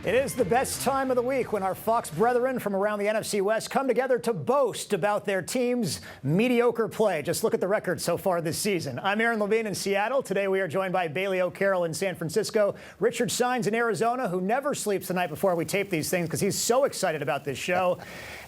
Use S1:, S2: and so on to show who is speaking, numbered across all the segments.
S1: It is the best time of the week when our Fox brethren from around the NFC West come together to boast about their team's mediocre play. Just look at the record so far this season. I'm Aaron Levine in Seattle. Today we are joined by Bailey O'Carroll in San Francisco, Richard Sines in Arizona, who never sleeps the night before we tape these things because he's so excited about this show.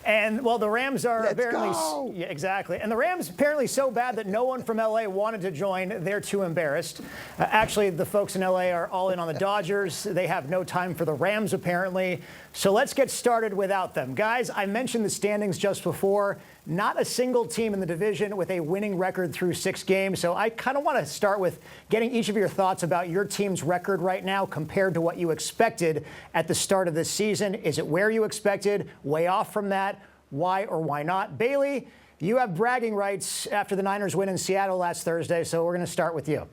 S1: And, well, the Rams are apparently... Yeah, exactly. And the Rams apparently so bad that no one from L.A. wanted to join. They're too embarrassed. Actually, the folks in L.A. are all in on the Dodgers. They have no time for the Rams, apparently. So let's get started without them. Guys, I mentioned the standings just before. Not a single team in the division with a winning record through 6 games. So I kind of want to start with getting each of your thoughts about your team's record right now compared to what you expected at the start of this season. Is it where you expected? Way off from that? Why or why not? Bailey, you have bragging rights after the Niners win in Seattle last Thursday, so we're going to start with you.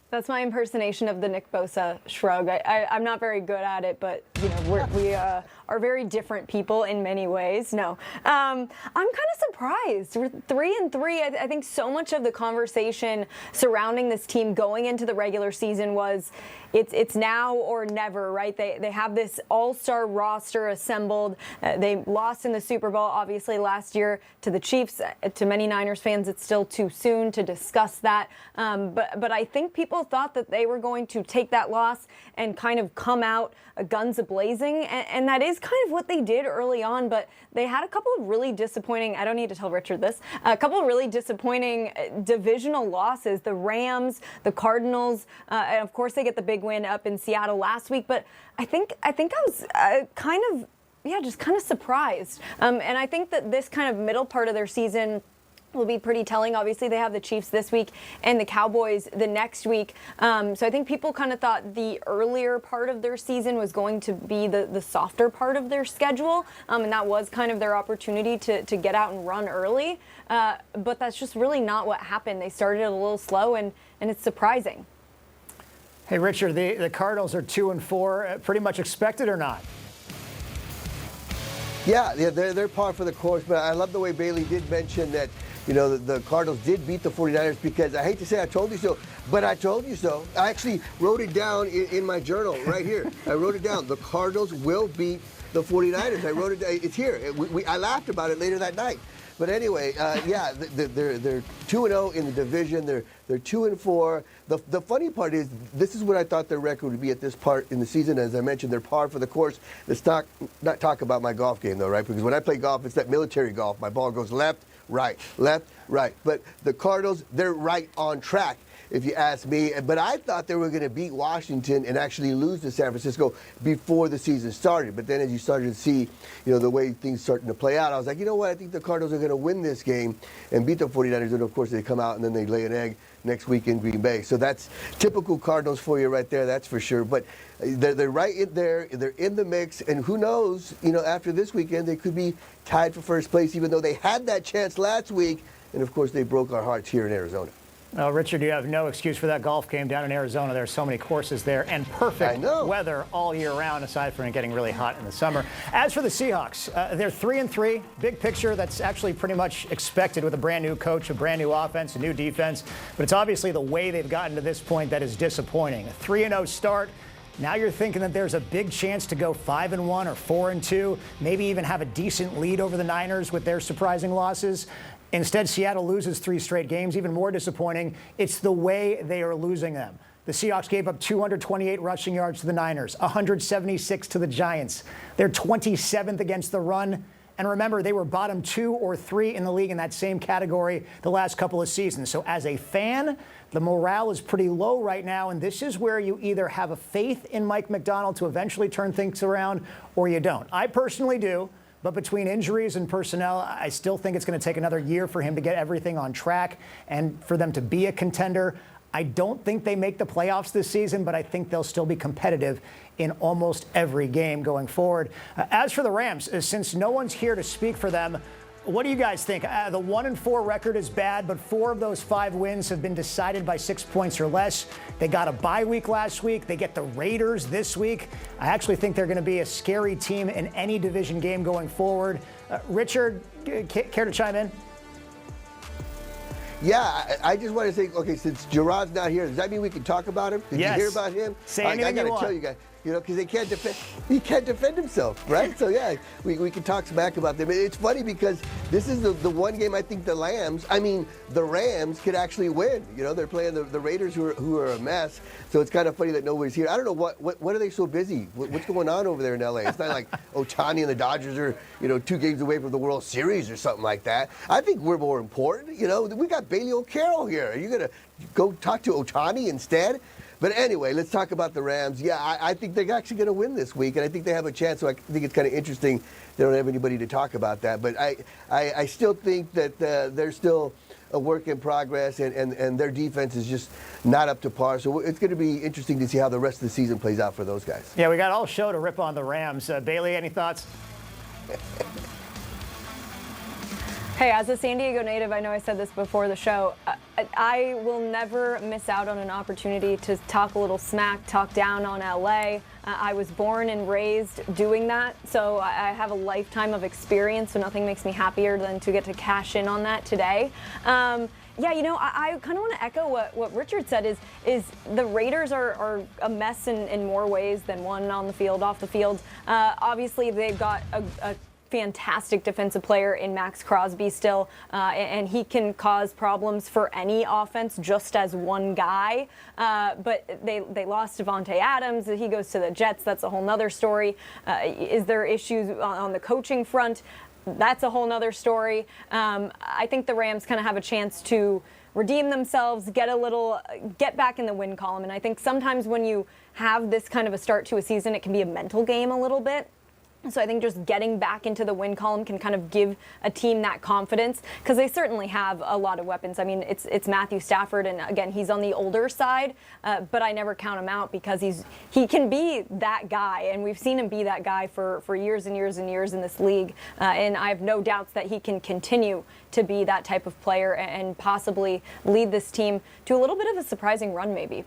S2: That's my impersonation of the Nick Bosa shrug. I'm not very good at it, but you know we are very different people in many ways. No, I'm kind of surprised. We're 3-3. I think so much of the conversation surrounding this team going into the regular season was it's now or never, right? They have this all-star roster assembled. They lost in the Super Bowl, obviously, last year to the Chiefs. To many Niners fans, it's still too soon to discuss that. But I think people thought that they were going to take that loss and kind of come out guns a-blazing, and that is kind of what they did early on, but they had a couple of really disappointing, I don't need to tell Richard this, a couple of really disappointing divisional losses. The Rams, the Cardinals, and of course they get the big win up in Seattle last week, but I think I was just kind of surprised. And I think that this kind of middle part of their season will be pretty telling. Obviously, they have the Chiefs this week and the Cowboys the next week. So I think people kind of thought the earlier part of their season was going to be the softer part of their schedule. And that was kind of their opportunity to get out and run early. But that's just really not what happened. They started a little slow, and it's surprising.
S1: Hey, Richard, the Cardinals are 2-4. Pretty much expected or not?
S3: Yeah, they're par for the course, but I love the way Bailey did mention that, you know, the Cardinals did beat the 49ers, because I hate to say I told you so, but I told you so. I actually wrote it down in my journal right here. I wrote it down. The Cardinals will beat the 49ers. I wrote it down. It's here. I laughed about it later that night. But anyway, yeah, they're 2-0 in the division. They're 2-4. The funny part is, this is what I thought their record would be at this part in the season. As I mentioned, they're par for the course. Let's not talk about my golf game, though, right? Because when I play golf, it's that military golf. My ball goes left, right. But the Cardinals, they're right on track, if you ask me. But I thought they were going to beat Washington and actually lose to San Francisco before the season started. But then as you started to see, you know, the way things starting to play out, I was like, you know what, I think the Cardinals are going to win this game and beat the 49ers. And, of course, they come out and then they lay an egg next week in Green Bay. So that's typical Cardinals for you right there, that's for sure. But they're right in there. They're in the mix. And who knows, you know, after this weekend, they could be tied for first place, even though they had that chance last week. And, of course, they broke our hearts here in Arizona.
S1: Richard, you have no excuse for that golf game down in Arizona. There are so many courses there and perfect weather all year round, aside from it getting really hot in the summer. As for the Seahawks, they're 3-3. Big picture, that's actually pretty much expected with a brand new coach, a brand new offense, a new defense. But it's obviously the way they've gotten to this point that is disappointing. A 3-0 start. Now you're thinking that there's a big chance to go 5-1 or 4-2, maybe even have a decent lead over the Niners with their surprising losses. Instead, Seattle loses 3 straight games. Even more disappointing, it's the way they are losing them. The Seahawks gave up 228 rushing yards to the Niners, 176 to the Giants. They're 27th against the run. And remember, they were bottom 2 or 3 in the league in that same category the last couple of seasons. So as a fan, the morale is pretty low right now. And this is where you either have a faith in Mike Macdonald to eventually turn things around or you don't. I personally do. But between injuries and personnel, I still think it's going to take another year for him to get everything on track and for them to be a contender. I don't think they make the playoffs this season, but I think they'll still be competitive in almost every game going forward. As for the Rams, since no one's here to speak for them, what do you guys think? The 1-4 record is bad, but 4 of those 5 wins have been decided by 6 points or less. They got a bye week last week. They get the Raiders this week. I actually think they're going to be a scary team in any division game going forward. Richard, care to chime in?
S3: Yeah, I just want to say, okay, since Gerard's not here, does that mean we can talk about him? Did
S1: yes.
S3: you hear about him?
S1: Say anything
S3: I got to tell you guys. Because he can't defend himself, right? So yeah, we can talk smack about them. It's funny because this is the one game I think the Rams could actually win. They're playing the Raiders who are a mess. So it's kind of funny that nobody's here. I don't know what are they so busy? What's going on over there in LA? It's not like Ohtani and the Dodgers are 2 games away from the World Series or something like that. I think we're more important. We got Bailey O'Carroll here. Are you gonna go talk to Ohtani instead? But anyway, let's talk about the Rams. Yeah, I think they're actually going to win this week, and I think they have a chance. So I think it's kind of interesting they don't have anybody to talk about that. But I still think that they're still a work in progress, and their defense is just not up to par. So it's going to be interesting to see how the rest of the season plays out for those guys.
S1: Yeah, we got all show to rip on the Rams. Bailey, any thoughts?
S2: Hey, as a San Diego native, I know I said this before the show, I will never miss out on an opportunity to talk a little smack, talk down on LA. I was born and raised doing that, so I have a lifetime of experience, so nothing makes me happier than to get to cash in on that today. Yeah, I kind of want to echo what Richard said is the Raiders are a mess in more ways than one on the field, off the field. Obviously, they've got a fantastic defensive player in Max Crosby still, and he can cause problems for any offense just as one guy. But they lost Devontae Adams. He goes to the Jets. That's a whole nother story. Is there issues on the coaching front? That's a whole nother story. I think the Rams kind of have a chance to redeem themselves, get back in the win column. And I think sometimes when you have this kind of a start to a season, it can be a mental game a little bit. So I think just getting back into the win column can kind of give a team that confidence, because they certainly have a lot of weapons. I mean, it's Matthew Stafford, and again, he's on the older side, but I never count him out because he can be that guy, and we've seen him be that guy for years and years and years in this league, and I have no doubts that he can continue to be that type of player and possibly lead this team to a little bit of a surprising run maybe.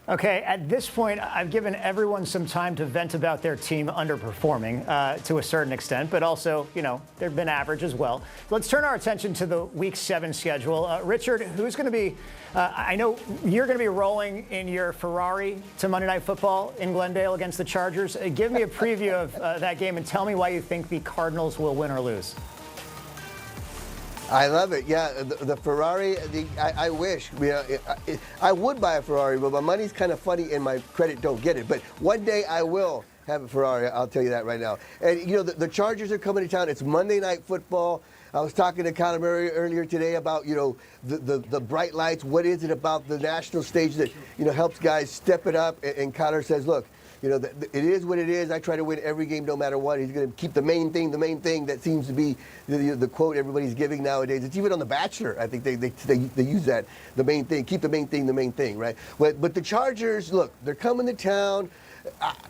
S1: Okay, at this point, I've given everyone some time to vent about their team underperforming to a certain extent, but also, they've been average as well. Let's turn our attention to the Week 7 schedule. Richard, who's going to be, I know you're going to be rolling in your Ferrari to Monday Night Football in Glendale against the Chargers. Give me a preview of that game and tell me why you think the Cardinals will win or lose.
S3: I love it. Yeah, the Ferrari, I wish. I would buy a Ferrari, but my money's kind of funny and my credit don't get it. But one day I will have a Ferrari, I'll tell you that right now. And, the Chargers are coming to town. It's Monday Night Football. I was talking to Conor Murray earlier today about, the bright lights. What is it about the national stage that, helps guys step it up? And Conor says, look, it is what it is. I try to win every game no matter what. He's going to keep the main thing. That seems to be the quote everybody's giving nowadays. It's even on The Bachelor. I think they use that, the main thing. Keep the main thing, right? But the Chargers, look, they're coming to town.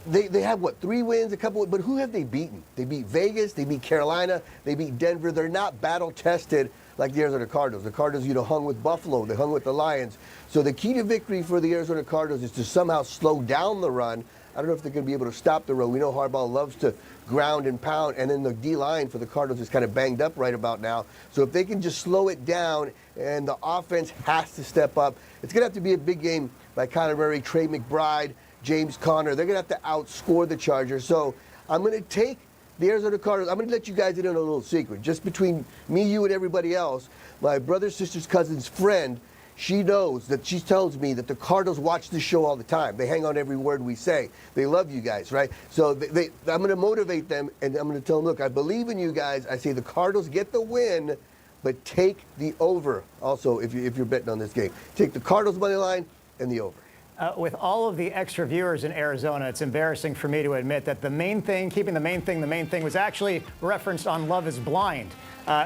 S3: They have, 3 wins, but who have they beaten? They beat Vegas, they beat Carolina, they beat Denver. They're not battle-tested like the Arizona Cardinals. The Cardinals, hung with Buffalo. They hung with the Lions. So the key to victory for the Arizona Cardinals is to somehow slow down the run. I don't know if they're going to be able to stop the run. We know Harbaugh loves to ground and pound, and then the D-line for the Cardinals is kind of banged up right about now. So if they can just slow it down and the offense has to step up, it's going to have to be a big game by Conor Murray, Trey McBride, James Conner. They're going to have to outscore the Chargers. So I'm going to take the Arizona Cardinals. I'm going to let you guys in on a little secret. Just between me, you, and everybody else, my brother, sister's cousin's friend, she tells me that the Cardinals watch this show all the time. They hang on every word we say. They love you guys, right? So I'm going to motivate them, and I'm going to tell them, look, I believe in you guys. I say the Cardinals get the win, but take the over also if you're betting on this game. Take the Cardinals money line and the over.
S1: With all of the extra viewers in Arizona, it's embarrassing for me to admit that keeping the main thing was actually referenced on Love is Blind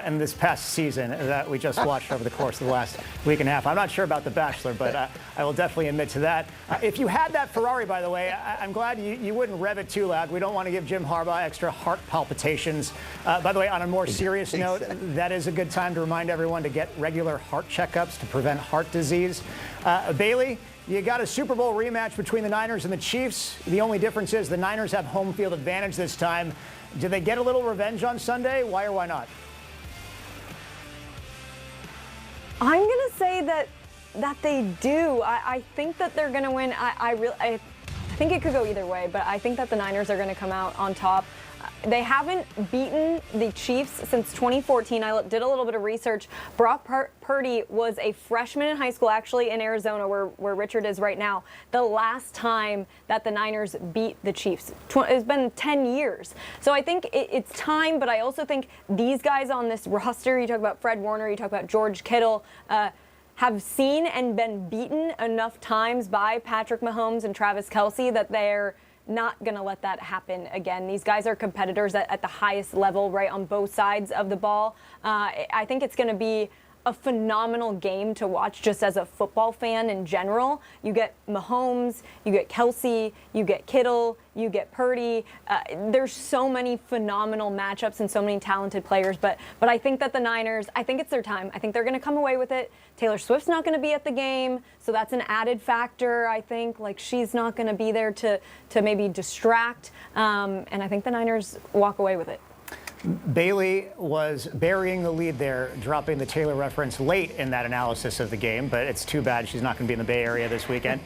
S1: in this past season that we just watched over the course of the last week and a half. I'm not sure about The Bachelor, but I will definitely admit to that. If you had that Ferrari, by the way, I'm glad you wouldn't rev it too loud. We don't want to give Jim Harbaugh extra heart palpitations. By the way, on a more serious note, that is a good time to remind everyone to get regular heart checkups to prevent heart disease. Bailey, you got a Super Bowl rematch between the Niners and the Chiefs. The only difference is the Niners have home field advantage this time. Do they get a little revenge on Sunday? Why or why not?
S2: I'm going to say that they do. I think that they're going to win. I think it could go either way, but I think that the Niners are going to come out on top. They haven't beaten the Chiefs since 2014. I did a little bit of research. Brock Purdy was a freshman in high school, actually in Arizona, where Richard is right now, the last time that the Niners beat the Chiefs. It's been 10 years. So I think it's time, but I also think these guys on this roster, you talk about Fred Warner, you talk about George Kittle, have seen and been beaten enough times by Patrick Mahomes and Travis Kelce that they're not going to let that happen again. These guys are competitors at the highest level, right, on both sides of the ball. I think it's going to be a phenomenal game to watch just as a football fan in general. You get Mahomes, you get Kelce, you get Kittle, you get Purdy. There's so many phenomenal matchups and so many talented players, but I think that the Niners, I think it's their time. I think they're going to come away with it. Taylor Swift's not going to be at the game, so that's an added factor, I think. Like, she's not going to be there to maybe distract, and I think the Niners walk away with it.
S1: Bailey was burying the lead there, dropping the Taylor reference late in that analysis of the game, but it's too bad she's not going to be in the Bay Area this weekend.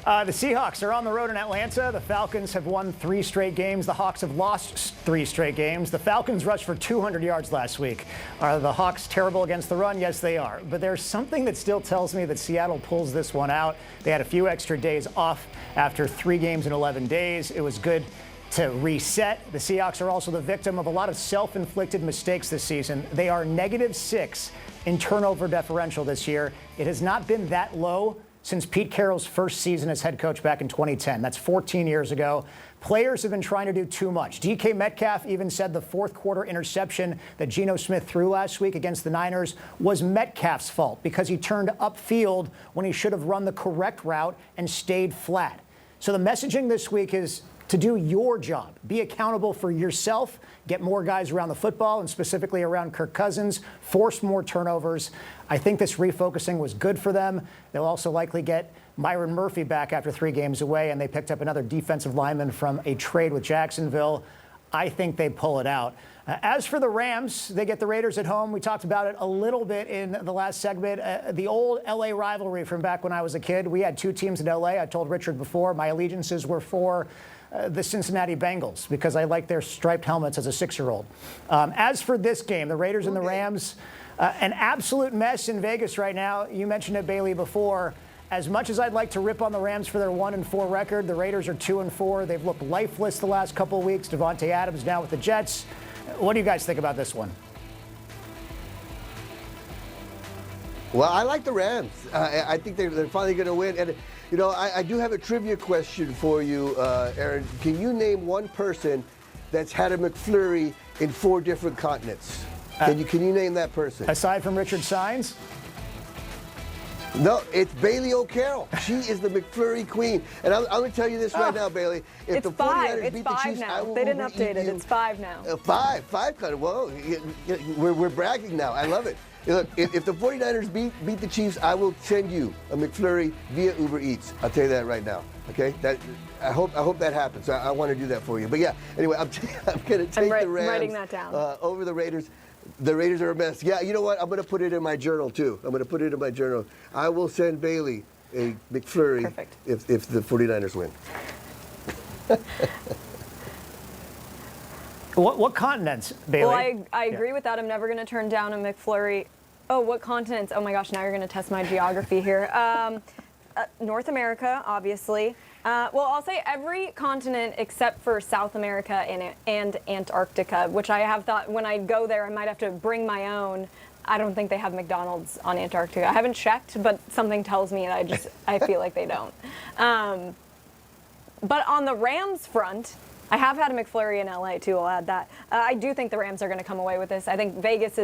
S1: The Seahawks are on the road in Atlanta. The Falcons have won 3 straight games. The Hawks have lost 3 straight games. The Falcons rushed for 200 yards last week. Are the Hawks terrible against the run? Yes, they are. But there's something that still tells me that Seattle pulls this one out. They had a few extra days off after 3 games in 11 days. It was good to reset. The Seahawks are also the victim of a lot of self-inflicted mistakes this season. They are -6 in turnover differential this year. It has not been that low since Pete Carroll's first season as head coach back in 2010. That's 14 years ago. Players have been trying to do too much. DK Metcalf even said the fourth quarter interception that Geno Smith threw last week against the Niners was Metcalf's fault because he turned upfield when he should have run the correct route and stayed flat. So the messaging this week is to do your job. Be accountable for yourself. Get more guys around the football, and specifically around Kirk Cousins. Force more turnovers. I think this refocusing was good for them. They'll also likely get Myron Murphy back after 3 games away, and they picked up another defensive lineman from a trade with Jacksonville. I think they pull it out. As for the Rams, they get the Raiders at home. We talked about it a little bit in the last segment. The old L.A. rivalry from back when I was a kid. We had 2 teams in L.A. I told Richard before my allegiances were for the Cincinnati Bengals because I like their striped helmets as a 6-year-old. As for this game, the Raiders and the Rams, an absolute mess in Vegas right now. You mentioned it, Bailey, before. As much as I'd like to rip on the Rams for their 1-4 record, the Raiders are 2-4. They've looked lifeless the last couple of weeks. Devontae Adams now with the Jets. What do you guys think about this one?
S3: Well, I like the Rams. I think they're finally going to win. And, you know, I do have a trivia question for you, Aaron. Can you name one person that's had a McFlurry in 4 different continents? Can you name that person?
S1: Aside from Richard Sines?
S3: No, it's Bailey O'Carroll. She is the McFlurry queen. And I'm going to tell you this right now, Bailey. If
S2: it's
S3: the
S2: 5.
S3: 49ers
S2: It's
S3: beat
S2: 5
S3: the Chiefs,
S2: now.
S3: I will
S2: They didn't
S3: Uber
S2: update
S3: eat
S2: it.
S3: you.
S2: It's 5 now.
S3: 5 kind of. Whoa, we're bragging now. I love it. Look, if the 49ers beat the Chiefs, I will send you a McFlurry via Uber Eats. I'll tell you that right now. Okay? I hope that happens. I want to do that for you. But yeah, anyway, I'm going to take the Rams
S2: writing that down.
S3: over the Raiders. The Raiders are a mess. Yeah, you know what? I'm going to put it in my journal, too. I will send Bailey a McFlurry if the 49ers win.
S1: What continents, Bailey?
S2: Well, I agree with that. I'm never going to turn down a McFlurry. Oh, what continents? Oh, my gosh, now you're going to test my geography here. North America, obviously. Well, I'll say every continent except for South America and Antarctica, which I have thought when I go there I might have to bring my own. I don't think they have McDonald's on Antarctica. I haven't checked, but something tells me that I feel like they don't. But on the Rams front, I have had a McFlurry in LA too, I'll add that. I do think the Rams are going to come away with this. I think Vegas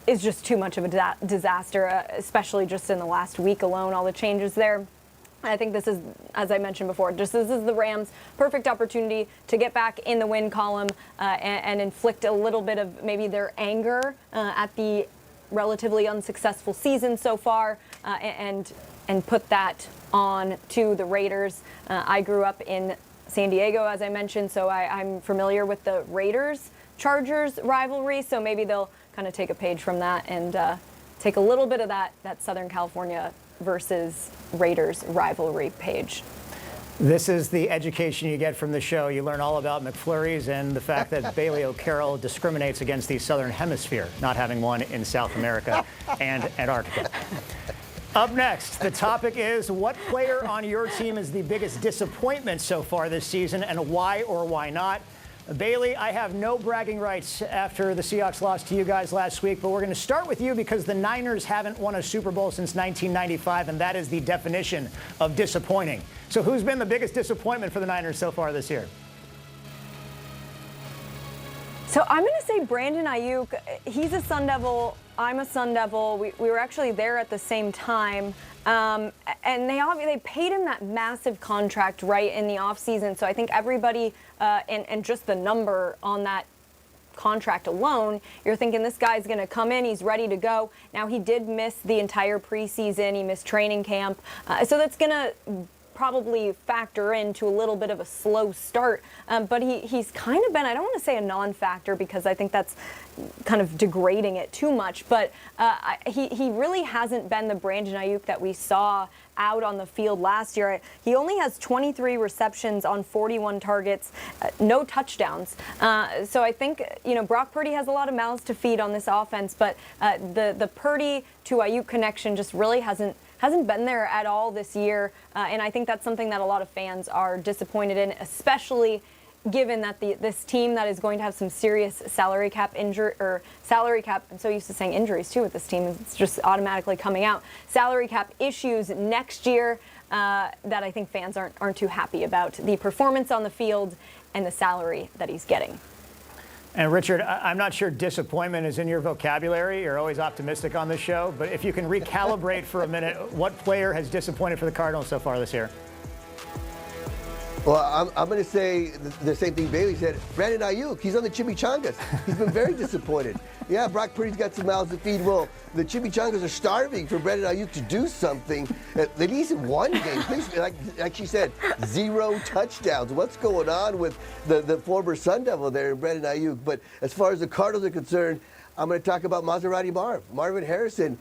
S2: is just too much of a disaster, especially just in the last week alone, all the changes there. I think this is, as I mentioned before, this is the Rams' perfect opportunity to get back in the win column and inflict a little bit of maybe their anger at the relatively unsuccessful season so far and put that on to the Raiders. I grew up in San Diego, as I mentioned, so I'm familiar with the Raiders-Chargers rivalry, so maybe they'll kind of take a page from that and take a little bit of that Southern California versus Raiders rivalry page.
S1: This is the education you get from the show. You learn all about McFlurries and the fact that Bailey O'Carroll discriminates against the Southern Hemisphere, not having one in South America and Antarctica. Up next, the topic is what player on your team is the biggest disappointment so far this season and why or why not? Bailey, I have no bragging rights after the Seahawks lost to you guys last week, but we're going to start with you because the Niners haven't won a Super Bowl since 1995, and that is the definition of disappointing. So who's been the biggest disappointment for the Niners so far this year?
S2: So I'm going to say Brandon Ayuk. He's a Sun Devil. I'm a Sun Devil. We were actually there at the same time. And they paid him that massive contract right in the offseason. So I think everybody, and just the number on that contract alone, you're thinking this guy's going to come in, he's ready to go. Now, he did miss the entire preseason. He missed training camp. So that's going to probably factor into a little bit of a slow start. But he's kind of been, I don't want to say a non-factor because I think that's kind of degrading it too much, but he really hasn't been the Brandon Ayuk that we saw out on the field last year. He only has 23 receptions on 41 targets, no touchdowns. So I think, Brock Purdy has a lot of mouths to feed on this offense, but the Purdy to Ayuk connection just really hasn't been there at all this year, and I think that's something that a lot of fans are disappointed in, especially given that this team that is going to have some serious salary cap, I'm so used to saying injuries too with this team, it's just automatically coming out, salary cap issues next year that I think fans aren't too happy about, the performance on the field and the salary that he's getting.
S1: And Richard, I'm not sure disappointment is in your vocabulary. You're always optimistic on this show. But if you can recalibrate for a minute, what player has disappointed for the Cardinals so far this year?
S3: Well, I'm going to say the same thing Bailey said. Brandon Ayuk, he's on the chimichangas. He's been very disappointed. Yeah, Brock Purdy's got some mouths to feed. Well, the chimichangas are starving for Brandon Ayuk to do something, at least in one game. Please, like she said, 0 touchdowns. What's going on with the former Sun Devil there, Brandon Ayuk? But as far as the Cardinals are concerned, I'm going to talk about Maserati Marvin Harrison.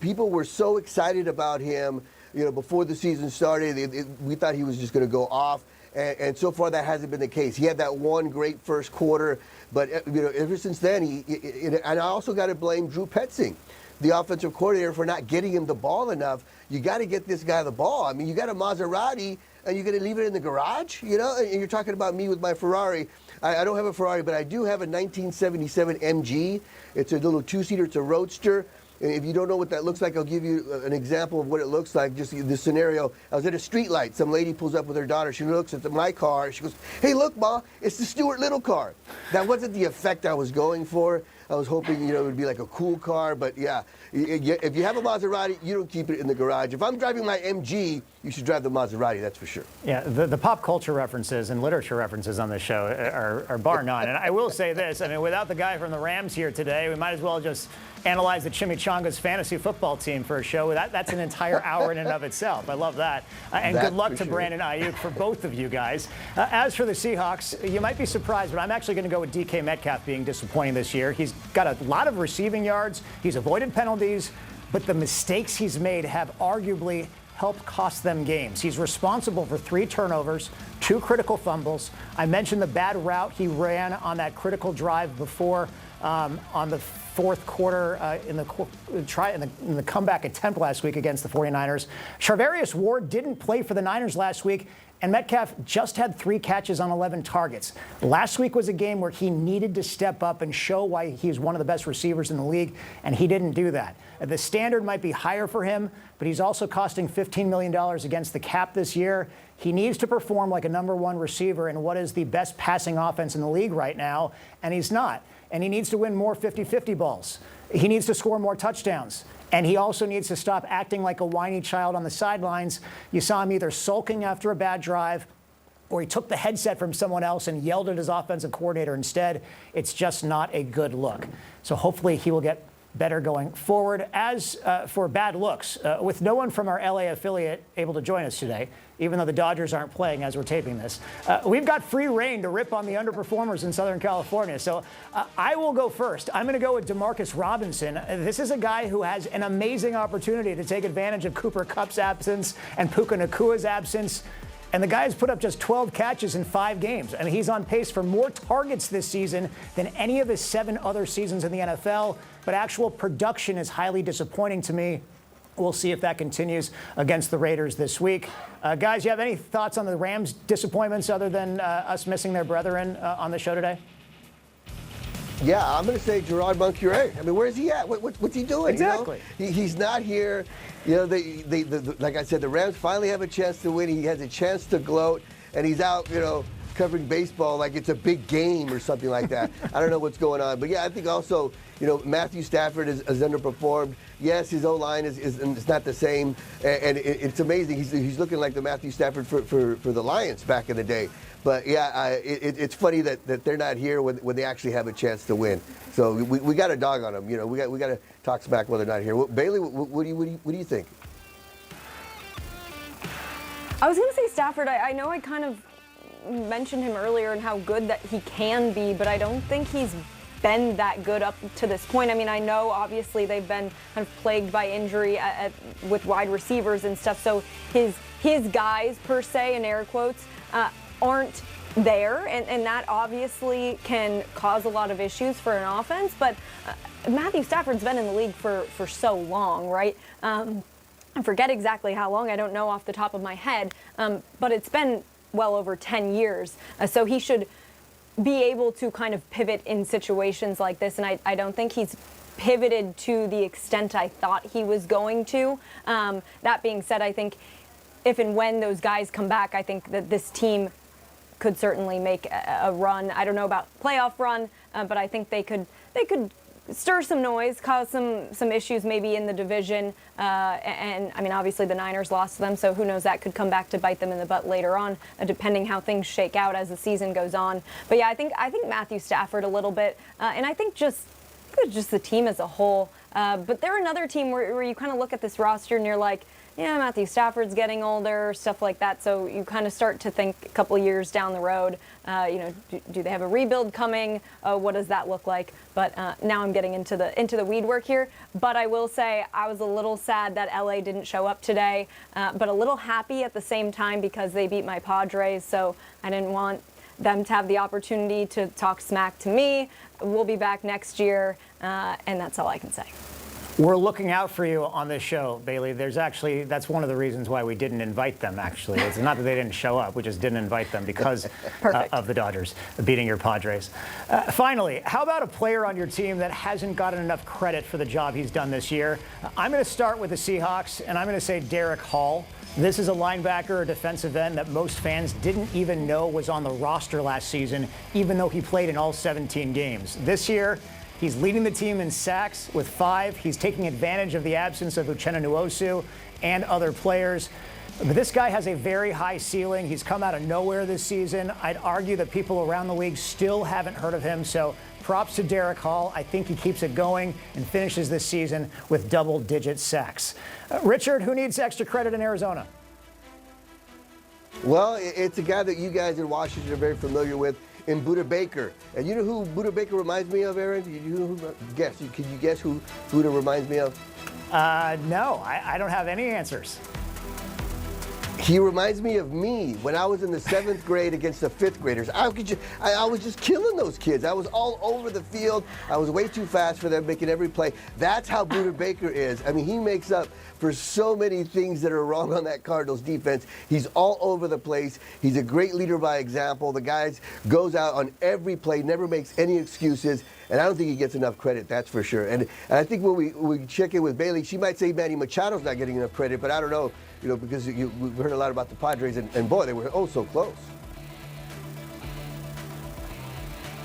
S3: People were so excited about him, before the season started. We thought he was just going to go off. And so far, that hasn't been the case. He had that one great first quarter, but ever since then, and I also got to blame Drew Petzing, the offensive coordinator, for not getting him the ball enough. You got to get this guy the ball. I mean, you got a Maserati, and you're going to leave it in the garage, And you're talking about me with my Ferrari. I don't have a Ferrari, but I do have a 1977 MG. It's a little two-seater. It's a roadster. And if you don't know what that looks like, I'll give you an example of what it looks like. Just the scenario. I was at a street light. Some lady pulls up with her daughter. She looks at my car. She goes, "Hey, look, Ma, it's the Stuart Little car." That wasn't the effect I was going for. I was hoping, it would be like a cool car. But yeah, if you have a Maserati, you don't keep it in the garage. If I'm driving my MG, you should drive the Maserati, that's for sure.
S1: Yeah, the pop culture references and literature references on this show are bar none. And I will say this, without the guy from the Rams here today, we might as well just analyze the Chimichangas fantasy football team for a show. That's an entire hour in and of itself. I love that. And good luck to Brandon Ayuk for both of you guys. As for the Seahawks, you might be surprised, but I'm actually going to go with DK Metcalf being disappointing this year. He's got a lot of receiving yards. He's avoided penalties, but the mistakes he's made have arguably helped cost them games. He's responsible for 3 turnovers, 2 critical fumbles. I mentioned the bad route he ran on that critical drive before on the fourth quarter in the comeback attempt last week against the 49ers. Charvarius Ward didn't play for the Niners last week, and Metcalf just had 3 catches on 11 targets. Last week was a game where he needed to step up and show why he's one of the best receivers in the league, and he didn't do that. The standard might be higher for him, but he's also costing $15 million against the cap this year. He needs to perform like a number 1 receiver in what is the best passing offense in the league right now, and he's not. And he needs to win more 50-50 balls. He needs to score more touchdowns. And he also needs to stop acting like a whiny child on the sidelines. You saw him either sulking after a bad drive, or he took the headset from someone else and yelled at his offensive coordinator instead. It's just not a good look. So hopefully he will get better going forward. As for bad looks, with no one from our LA affiliate able to join us today, even though the Dodgers aren't playing as we're taping this, we've got free reign to rip on the underperformers in Southern California. So I will go first. I'm going to go with DeMarcus Robinson. This is a guy who has an amazing opportunity to take advantage of Cooper Kupp's absence and Puka Nakua's absence. And the guy has put up just 12 catches in 5 games. I mean, he's on pace for more targets this season than any of his 7 other seasons in the NFL. But actual production is highly disappointing to me. We'll see if that continues against the Raiders this week. Guys, you have any thoughts on the Rams' disappointments other than us missing their brethren on the show today?
S3: Yeah, I'm going to say Gerard Moncure. I mean, where's he at? What's he doing?
S1: Exactly.
S3: You know? He's not here. You know, like I said, the Rams finally have a chance to win. He has a chance to gloat, and he's out, covering baseball like it's a big game or something like that. I don't know what's going on. But, yeah, I think also, Matthew Stafford has underperformed. Yes, his O-line is not the same, and it's amazing. He's looking like the Matthew Stafford for the Lions back in the day. But, yeah, it's funny that they're not here when they actually have a chance to win. So we got a dog on them. We got to talk smack while they're not here. Bailey, what do you think?
S2: I was going to say Stafford. I know I kind of mentioned him earlier and how good that he can be, but I don't think he's been that good up to this point. I mean, I know obviously they've been kind of plagued by injury with wide receivers and stuff, so his guys, per se, in air quotes, aren't there, and that obviously can cause a lot of issues for an offense. But Matthew Stafford's been in the league for so long, right? I forget exactly how long. I don't know off the top of my head, but it's been well over 10 years. So he should be able to kind of pivot in situations like this, and I don't think he's pivoted to the extent I thought he was going to. That being said, I think if and when those guys come back, I think that this team could certainly make a run. I don't know about playoff run, but I think they could stir some noise, cause some issues maybe in the division. And I mean, obviously the Niners lost to them, so who knows, that could come back to bite them in the butt later on, depending how things shake out as the season goes on. But yeah, I think Matthew Stafford a little bit, and I think just the team as a whole. But they're another team where you kind of look at this roster and you're like, yeah, Matthew Stafford's getting older, stuff like that. So you kind of start to think a couple of years down the road, do they have a rebuild coming? What does that look like? But now I'm getting into the weed work here. But I will say I was a little sad that LA didn't show up today, but a little happy at the same time because they beat my Padres. So I didn't want them to have the opportunity to talk smack to me. We'll be back next year, and that's all I can say.
S1: We're looking out for you on this show, Bailey. That's one of the reasons why we didn't invite them, actually. It's not that they didn't show up. We just didn't invite them because of the Dodgers beating your Padres. Finally, how about a player on your team that hasn't gotten enough credit for the job he's done this year? I'm going to start with the Seahawks, and I'm going to say Derek Hall. This is a linebacker or defensive end that most fans didn't even know was on the roster last season, even though he played in all 17 games. This year, he's leading the team in sacks with 5. He's taking advantage of the absence of Uchenna Nwosu and other players. But this guy has a very high ceiling. He's come out of nowhere this season. I'd argue that people around the league still haven't heard of him. So props to Derek Hall. I think he keeps it going and finishes this season with double-digit sacks. Richard, who needs extra credit in Arizona?
S3: Well, it's a guy that you guys in Washington are very familiar with, in Buda Baker. And you know who Buda Baker reminds me of, Aaron? Can you guess who Buda reminds me of?
S1: No, I don't have any answers.
S3: He reminds me of me when I was in the 7th grade against the 5th graders. I was just killing those kids. I was all over the field. I was way too fast for them, making every play. That's how Buda Baker is. I mean, he makes up for so many things that are wrong on that Cardinals defense. He's all over the place. He's a great leader by example. The guy goes out on every play, never makes any excuses, and I don't think he gets enough credit, that's for sure. And I think when we check in with Bailey, she might say Manny Machado's not getting enough credit, but I don't know, because we've heard a lot about the Padres, and boy, they were so close.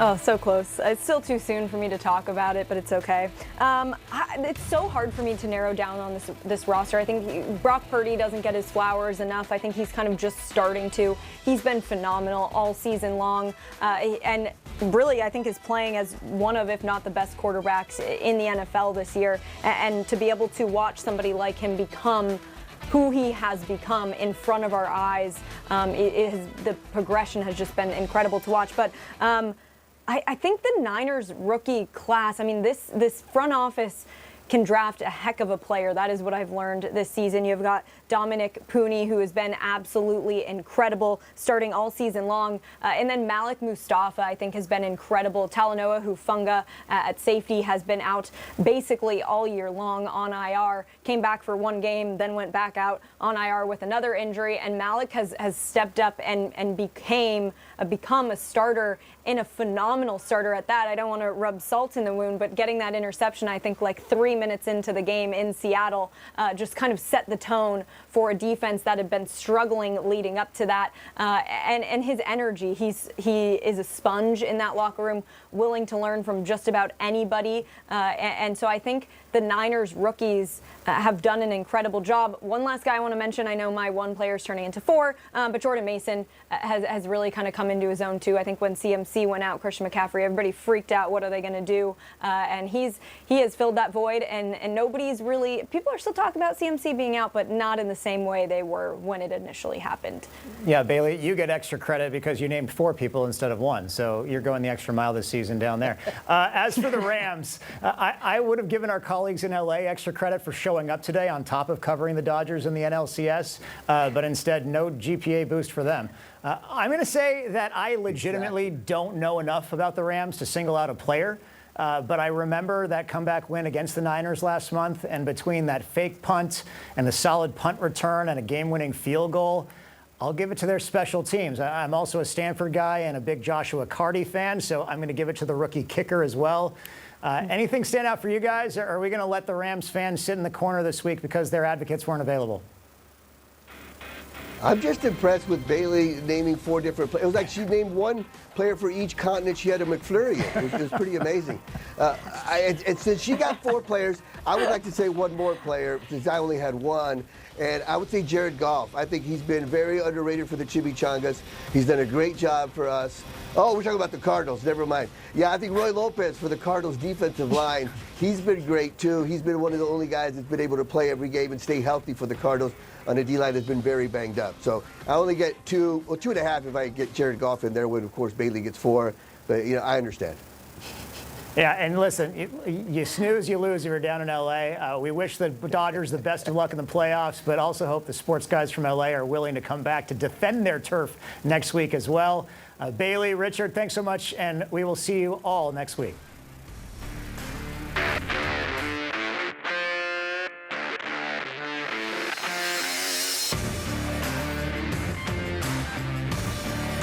S2: Oh, so close. It's still too soon for me to talk about it, but it's okay. It's so hard for me to narrow down on this roster. I think Brock Purdy doesn't get his flowers enough. I think he's kind of just starting to. He's been phenomenal all season long, and really, I think, is playing as one of, if not the best quarterbacks in the NFL this year. And to be able to watch somebody like him become who he has become in front of our eyes, the progression has just been incredible to watch. But I think the Niners rookie class, I mean, this front office can draft a heck of a player. That is what I've learned this season. You've got Dominic Pooney, who has been absolutely incredible, starting all season long. And then Malik Mustafa, I think, has been incredible. Talanoa Hufanga at safety has been out basically all year long on IR. Came back for one game, then went back out on IR with another injury. And Malik has stepped up and become a starter, and a phenomenal starter at that. I don't want to rub salt in the wound, but getting that interception, I think, like 3 minutes into the game in Seattle, just kind of set the tone for a defense that had been struggling leading up to that. And his energy, he is a sponge in that locker room, willing to learn from just about anybody. And so I think the Niners rookies have done an incredible job. One last guy I want to mention, I know my one player is turning into four, but Jordan Mason has really kind of come into his own too. I think when CMC went out, Christian McCaffrey, everybody freaked out. What are they going to do? And he has filled that void, and nobody's really, people are still talking about CMC being out, but not in the same way they were when it initially happened. Yeah, Bailey, you get extra credit because you named four people instead of one, so you're going the extra mile this season down there. As for the Rams, I would have given our colleagues in LA extra credit for showing up today on top of covering the Dodgers in the NLCS, but instead no GPA boost for them. I'm going to say that I legitimately don't know enough about the Rams to single out a player. But I remember that comeback win against the Niners last month, and between that fake punt and the solid punt return and a game-winning field goal, I'll give it to their special teams. I'm also a Stanford guy and a big Joshua Carty fan, so I'm going to give it to the rookie kicker as well. Anything stand out for you guys, or are we going to let the Rams fans sit in the corner this week because their advocates weren't available?
S3: I'm just impressed with Bailey naming four different players. It was like she named one player for each continent she had a McFlurry in. It was pretty amazing. And since she got four players, I would like to say one more player, since I only had one. And I would say Jared Goff. I think he's been very underrated for the Chimichangas. He's done a great job for us. Oh, we're talking about the Cardinals. Never mind. Yeah, I think Roy Lopez for the Cardinals defensive line. He's been great, too. He's been one of the only guys that's been able to play every game and stay healthy for the Cardinals on a D-line that's been very banged up. So I only get 2.5 if I get Jared Goff in there, when, of course, Bailey gets 4. But, I understand.
S1: Yeah, and listen, you snooze, you lose. You were down in L.A. We wish the Dodgers the best of luck in the playoffs, but also hope the sports guys from L.A. are willing to come back to defend their turf next week as well. Bailey, Richard, thanks so much, and we will see you all next week.